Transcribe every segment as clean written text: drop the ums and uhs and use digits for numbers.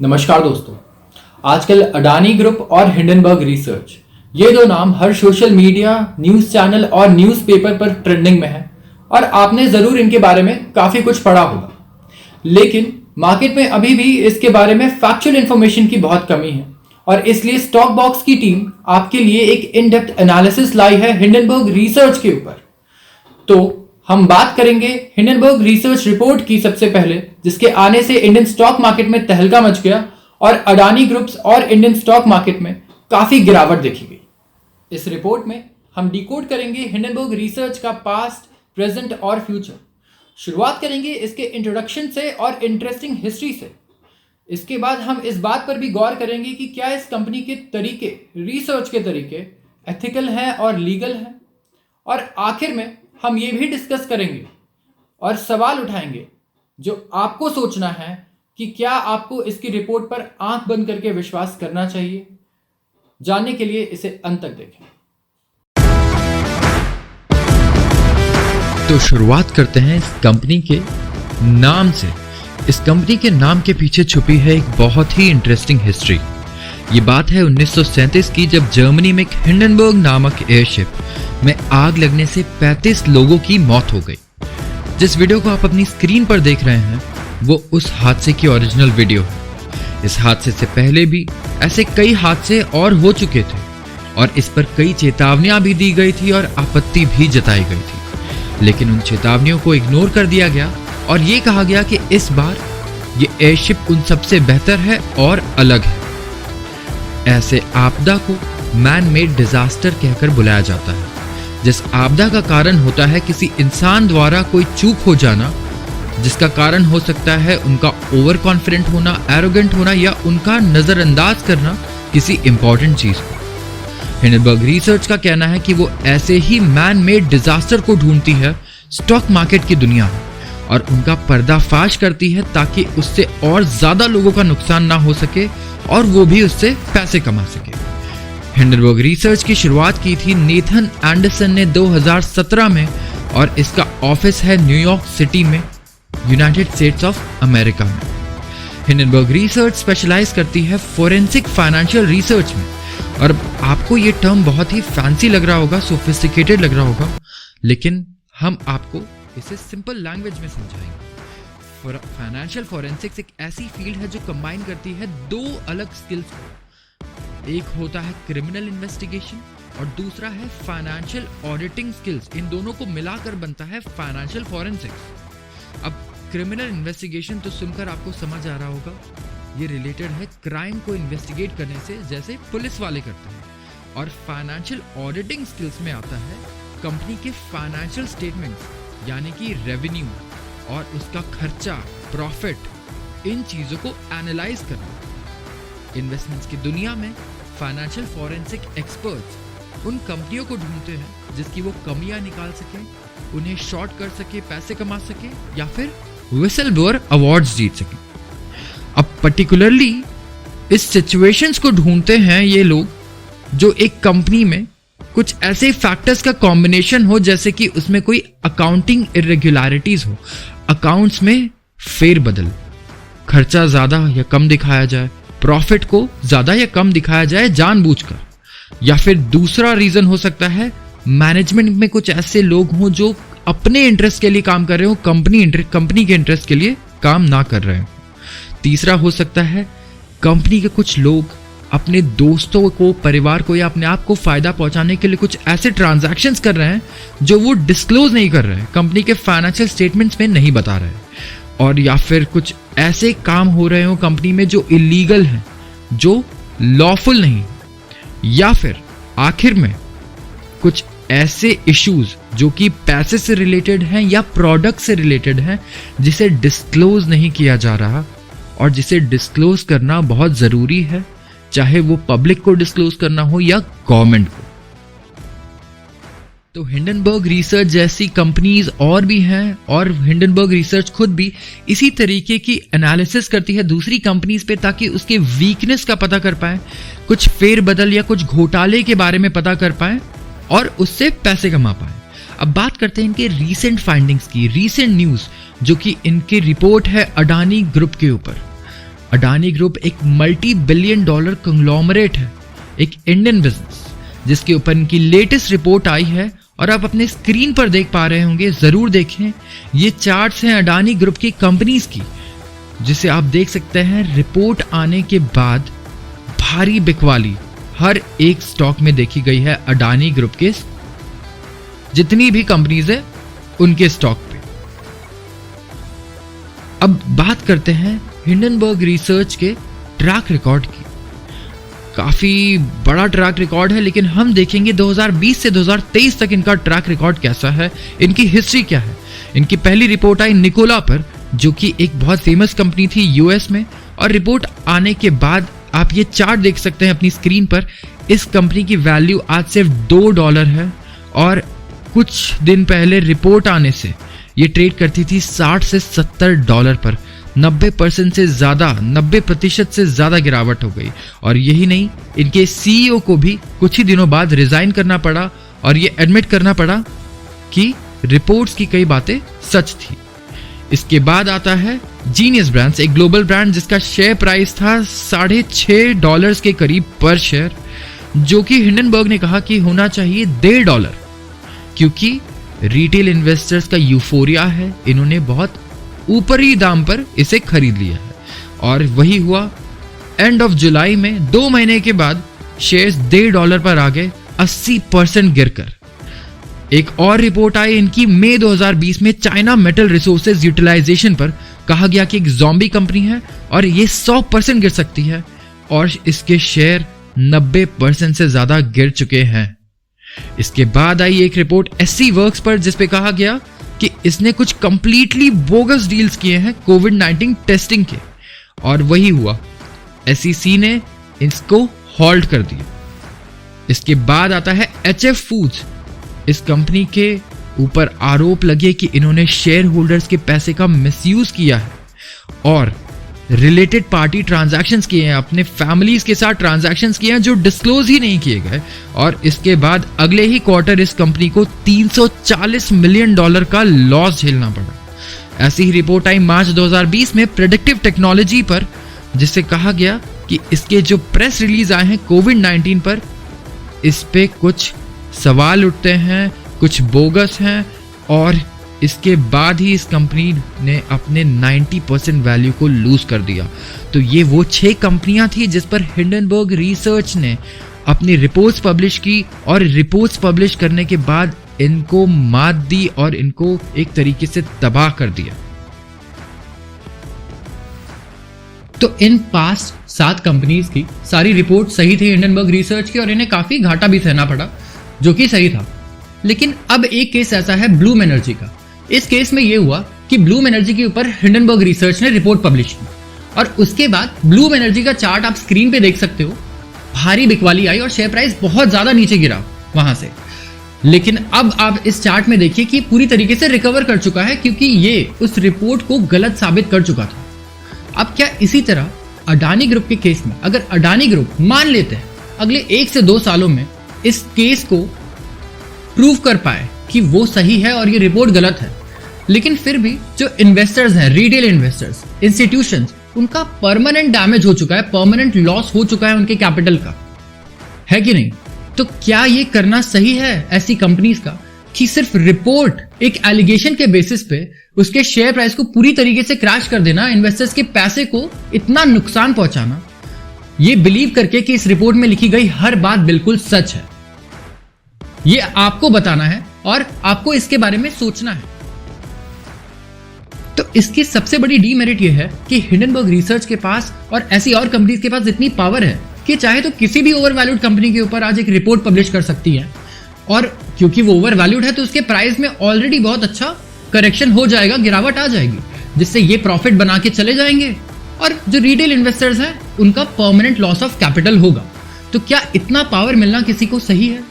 नमस्कार दोस्तों। आजकल अडानी ग्रुप और हिंडनबर्ग रिसर्च ये दो नाम हर सोशल मीडिया, न्यूज़ चैनल और न्यूज़पेपर पर ट्रेंडिंग में है और आपने ज़रूर इनके बारे में काफ़ी कुछ पढ़ा होगा। लेकिन मार्केट में अभी भी इसके बारे में फैक्चुअल इन्फॉर्मेशन की बहुत कमी है और इसलिए स्टॉक बॉक्स की टीम आपके लिए एक इन डेप्थ एनालिसिस लाई है हिंडनबर्ग रिसर्च के ऊपर। तो हम बात करेंगे हिंडनबर्ग रिसर्च रिपोर्ट की सबसे पहले, जिसके आने से इंडियन स्टॉक मार्केट में तहलका मच गया और अडानी ग्रुप्स और इंडियन स्टॉक मार्केट में काफी गिरावट देखी गई। इस रिपोर्ट में हम डिकोड करेंगे हिंडनबर्ग रिसर्च का पास्ट, प्रेजेंट और फ्यूचर। शुरुआत करेंगे इसके इंट्रोडक्शन से और इंटरेस्टिंग हिस्ट्री से। इसके बाद हम इस बात पर भी गौर करेंगे कि क्या इस कंपनी के तरीके, रिसर्च के तरीके एथिकल हैं और लीगल हैं। और आखिर में हम ये भी डिस्कस करेंगे और सवाल उठाएंगे जो आपको सोचना है कि क्या आपको इसकी रिपोर्ट पर आंख बंद करके विश्वास करना चाहिए। जानने के लिए इसे अंत तक देखें। तो शुरुआत करते हैं इस कंपनी के नाम से। इस कंपनी के नाम के पीछे छुपी है एक बहुत ही इंटरेस्टिंग हिस्ट्री। ये बात है 1937 की, जब जर्मनी में एक हिंडनबर्ग नामक एयरशिप में आग लगने से 35 लोगों की मौत हो गई। जिस वीडियो को आप अपनी स्क्रीन पर देख रहे हैं वो उस हादसे की ओरिजिनल वीडियो है। इस हादसे से पहले भी ऐसे कई हादसे और हो चुके थे और इस पर कई चेतावनियां भी दी गई थी और आपत्ति भी जताई गई थी, लेकिन उन चेतावनियों को इग्नोर कर दिया गया और ये कहा गया कि इस बार ये एयरशिप उन सबसे बेहतर है और अलग है। ऐसे आपदा को मैन मेड डिजास्टर कहकर बुलाया जाता है, जिस आपदा का कारण होता है किसी इंसान द्वारा कोई चूक हो जाना, जिसका कारण हो सकता है उनका ओवर कॉन्फिडेंट होना, एरोगेंट होना या उनका नजरअंदाज करना किसी इंपॉर्टेंट चीज को। हिंडनबर्ग रिसर्च का कहना है कि वो ऐसे ही मैन मेड डिजास्टर को ढूंढती है स्टॉक मार्केट की दुनिया में और उनका पर्दाफाश करती है ताकि उससे और ज्यादा लोगों का नुकसान ना हो सके और वो भी उससे पैसे कमा सके। हिंडनबर्ग रिसर्च की शुरुआत की थी नेथन एंडरसन ने 2017 में और इसका ऑफिस है न्यूयॉर्क सिटी में, यूनाइटेड स्टेट्स ऑफ अमेरिका में। हिंडनबर्ग रिसर्च स्पेशलाइज करती है फोरेंसिक फाइनेंशियल रिसर्च में। और आपको ये टर्म बहुत ही फैंसी लग रहा होगा, सोफिस्टिकेटेड लग रहा होगा, लेकिन हम आपको इसे सिंपल लैंग्वेज में समझाएंगे। फाइनेंशियल फोरेंसिक्स एक ऐसी फील्ड है जो कंबाइन करती है दो अलग स्किल्स को। एक होता है क्रिमिनल इन्वेस्टिगेशन और दूसरा है फाइनेंशियल ऑडिटिंग स्किल्स। इन दोनों को मिलाकर बनता है फाइनेंशियल फोरेंसिक्स। अब क्रिमिनल इन्वेस्टिगेशन तो सुनकर आपको समझ आ रहा होगा, ये रिलेटेड है क्राइम को इन्वेस्टिगेट करने से, जैसे पुलिस वाले करते हैं। और फाइनेंशियल ऑडिटिंग स्किल्स में आता है कंपनी के फाइनेंशियल स्टेटमेंट्स, यानी कि रेवेन्यू और उसका खर्चा, प्रॉफिट, इन चीजों को एनालाइज करना। इन्वेस्टमेंट्स की दुनिया में फाइनेंशियल फॉरेंसिक एक्सपर्ट्स उन कंपनियों को ढूंढते हैं जिसकी वो कमियां निकाल सके, उन्हें शॉर्ट कर सके, पैसे कमा सके या फिर विसल ब्लोअर अवार्ड्स जीत सके। अब पर्टिकुलरली इस सिचुएशंस को ढूंढते हैं ये लोग जो एक कंपनी में कुछ ऐसे फैक्टर्स का कॉम्बिनेशन हो, जैसे कि उसमें कोई अकाउंटिंग इरेगुलरिटीज हो, अकाउंट्स में फेरबदल, खर्चा ज्यादा या कम दिखाया जाए, प्रॉफिट को ज्यादा या कम दिखाया जाए जानबूझकर, या फिर दूसरा रीजन हो सकता है मैनेजमेंट में कुछ ऐसे लोग हों जो अपने इंटरेस्ट के लिए काम कर रहे हो, कंपनी के इंटरेस्ट के लिए काम ना कर रहे हो। तीसरा हो सकता है कंपनी के कुछ लोग अपने दोस्तों को, परिवार को या अपने आप को फायदा पहुंचाने के लिए कुछ ऐसे ट्रांजैक्शंस कर रहे हैं जो वो डिस्क्लोज नहीं कर रहे हैं, कंपनी के फाइनेंशियल स्टेटमेंट्स में नहीं बता रहे हैं। और या फिर कुछ ऐसे काम हो रहे हो कंपनी में जो इलीगल हैं, जो लॉफुल नहीं। या फिर आखिर में कुछ ऐसे इश्यूज जो कि पैसे से रिलेटेड हैं या प्रोडक्ट से रिलेटेड हैं, जिसे डिस्क्लोज नहीं किया जा रहा और जिसे डिस्क्लोज करना बहुत जरूरी है, चाहे वो पब्लिक को डिस्क्लोज करना हो या गवर्नमेंट को। तो हिंडनबर्ग रिसर्च जैसी कंपनीज और भी हैं और हिंडनबर्ग रिसर्च खुद भी इसी तरीके की एनालिसिस करती है दूसरी कंपनीज पे, ताकि उसके वीकनेस का पता कर पाए, कुछ फेरबदल या कुछ घोटाले के बारे में पता कर पाए और उससे पैसे कमा पाए। अब बात करते हैं इनके रीसेंट फाइंडिंग्स की, रीसेंट न्यूज जो कि इनकी रिपोर्ट है अडानी ग्रुप के ऊपर। अडानी ग्रुप एक मल्टी बिलियन डॉलर कंग्लोमरेट है, एक इंडियन बिजनेस, जिसके ऊपर इनकी लेटेस्ट रिपोर्ट आई है और आप अपने स्क्रीन पर देख पा रहे होंगे, जरूर देखें। ये चार्ट्स हैं अडानी ग्रुप की कंपनीज की, जिसे आप देख सकते हैं। रिपोर्ट आने के बाद भारी बिकवाली हर एक स्टॉक में देखी गई है अडानी ग्रुप के जितनी भी कंपनीज है उनके स्टॉक पे। अब बात करते हैं हिंडनबर्ग रिसर्च के ट्रैक रिकॉर्ड की। काफी बड़ा ट्रैक रिकॉर्ड है, लेकिन हम देखेंगे 2020 से 2023 तक इनका ट्रैक रिकॉर्ड कैसा है, इनकी हिस्ट्री क्या है। इनकी पहली रिपोर्ट आई निकोला पर, जो कि एक बहुत फेमस कंपनी थी यूएस में, और रिपोर्ट आने के बाद आप ये चार्ट देख सकते हैं अपनी स्क्रीन पर। इस कंपनी की वैल्यू आज सिर्फ $2 है और कुछ दिन पहले रिपोर्ट आने से ये ट्रेड करती थी $60 से $70 पर। 90% से ज्यादा, 90% से ज्यादा गिरावट हो गई। और यही नहीं, इनके सीईओ को भी कुछ ही दिनों बाद रिजाइन करना पड़ा और ये एडमिट करना पड़ा कि रिपोर्ट्स की कई बातें सच थी। इसके बाद आता है जीनियस ब्रांड्स, एक ग्लोबल ब्रांड जिसका शेयर प्राइस था $6.5 के करीब पर शेयर, जो कि हिंडनबर्ग ने कहा कि होना चाहिए $1.5, क्योंकि रिटेल इन्वेस्टर्स का यूफोरिया है। इन्होंने बहुत ऊपरी दाम पर इसे खरीद लिया है और वही हुआ। एंड ऑफ जुलाई में 2 महीने के बाद शेयर्स $1.5 पर आ गए, 80% गिरकर। एक और रिपोर्ट आई इनकी मई 2020 में चाइना मेटल रिसोर्सेज यूटिलाइजेशन पर। कहा गया कि एक ज़ॉम्बी कंपनी है और ये 100% गिर सकती है, और इसके शेयर 90% से ज्यादा गिर चुके हैं। इसके बाद आई एक रिपोर्ट SC वर्क्स पर, जिसपे कहा गया कि इसने कुछ कंप्लीटली बोगस डील्स किए हैं कोविड-19 टेस्टिंग के, और वही हुआ। SEC ने इसको हॉल्ट कर दिया। इसके बाद आता है HF फूड्स। इस कंपनी के ऊपर आरोप लगे कि इन्होंने शेयर होल्डर्स के पैसे का मिसयूज किया है और रिलेटेड पार्टी ट्रांजैक्शंस किए हैं, अपने फैमिलीज के साथ ट्रांजैक्शंस किए हैं जो डिस्क्लोज ही नहीं किए गए। और इसके बाद अगले ही क्वार्टर इस कंपनी को $340 मिलियन का लॉस झेलना पड़ा। ऐसी ही रिपोर्ट आई मार्च 2020 में प्रेडिक्टिव टेक्नोलॉजी पर, जिससे कहा गया कि इसके जो प्रेस रिलीज आए हैं कोविड-19 पर, इस पे कुछ सवाल उठते हैं, कुछ बोगस हैं, और इसके बाद ही इस कंपनी ने अपने 90% वैल्यू को लूज कर दिया। तो ये वो 6 कंपनियां थी जिस पर हिंडनबर्ग रिसर्च ने अपनी रिपोर्ट्स पब्लिश की, और रिपोर्ट्स पब्लिश करने के बाद इनको मात दी और इनको एक तरीके से तबाह कर दिया। तो इन पास्ट 7 कंपनीज की सारी रिपोर्ट सही थी हिंडनबर्ग रिसर्च की, और इन्हें काफी घाटा भी सहना पड़ा, जो कि सही था। लेकिन अब एक केस ऐसा है ब्लूम एनर्जी का। इस केस में यह हुआ कि ब्लूम एनर्जी के ऊपर हिंडनबर्ग रिसर्च ने रिपोर्ट पब्लिश की, और उसके बाद ब्लूम एनर्जी का चार्ट आप स्क्रीन पे देख सकते हो। भारी बिकवाली आई और शेयर प्राइस बहुत ज्यादा नीचे गिरा वहां से। लेकिन अब आप इस चार्ट में देखिए कि पूरी तरीके से रिकवर कर चुका है, क्योंकि ये उस रिपोर्ट को गलत साबित कर चुका था। अब क्या इसी तरह अडानी ग्रुप के केस में, अगर अडानी ग्रुप मान लेते हैं अगले 1 से 2 सालों में इस केस को प्रूव कर पाए कि वो सही है और ये रिपोर्ट गलत है, लेकिन फिर भी जो इन्वेस्टर्स हैं, रिटेल इन्वेस्टर्स, इंस्टीट्यूशंस, उनका परमानेंट डैमेज हो चुका है, परमानेंट लॉस हो चुका है उनके कैपिटल का, है कि नहीं? तो क्या ये करना सही है ऐसी कंपनीज का कि सिर्फ रिपोर्ट, एक एलिगेशन के बेसिस पे उसके शेयर प्राइस को पूरी तरीके से क्रैश कर देना, इन्वेस्टर्स के पैसे को इतना नुकसान पहुंचाना, ये बिलीव करके कि इस रिपोर्ट में लिखी गई हर बात बिल्कुल सच है? ये आपको बताना है और आपको इसके बारे में सोचना है। तो इसकी सबसे बड़ी डीमेरिट ये है कि हिंडनबर्ग रिसर्च के पास और ऐसी और कंपनीज के पास इतनी पावर है कि चाहे तो किसी भी ओवरवैल्यूड कंपनी के ऊपर आज एक रिपोर्ट पब्लिश कर सकती है, और क्योंकि वो ओवरवैल्यूड है तो उसके प्राइस में ऑलरेडी बहुत अच्छा करेक्शन हो जाएगा, गिरावट आ जाएगी, जिससे ये प्रॉफिट बना के चले जाएंगे, और जो रिटेल इन्वेस्टर्स हैं उनका परमानेंट लॉस ऑफ कैपिटल होगा। तो क्या इतना पावर मिलना किसी को सही है?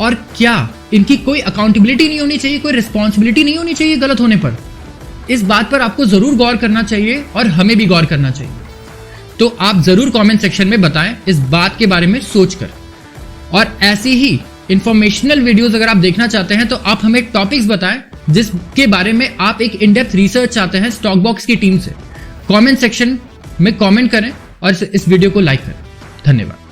और क्या इनकी कोई अकाउंटेबिलिटी नहीं होनी चाहिए, कोई रिस्पॉन्सिबिलिटी नहीं होनी चाहिए गलत होने पर? इस बात पर आपको जरूर गौर करना चाहिए और हमें भी गौर करना चाहिए। तो आप जरूर कमेंट सेक्शन में बताएं इस बात के बारे में सोचकर। और ऐसी ही इंफॉर्मेशनल वीडियोस अगर आप देखना चाहते हैं तो आप हमें टॉपिक्स बताएं जिसके बारे में आप एक इन डेप्थ रिसर्च चाहते हैं स्टॉक बॉक्स की टीम से। कमेंट सेक्शन में कमेंट करें और इस वीडियो को लाइक करें। धन्यवाद।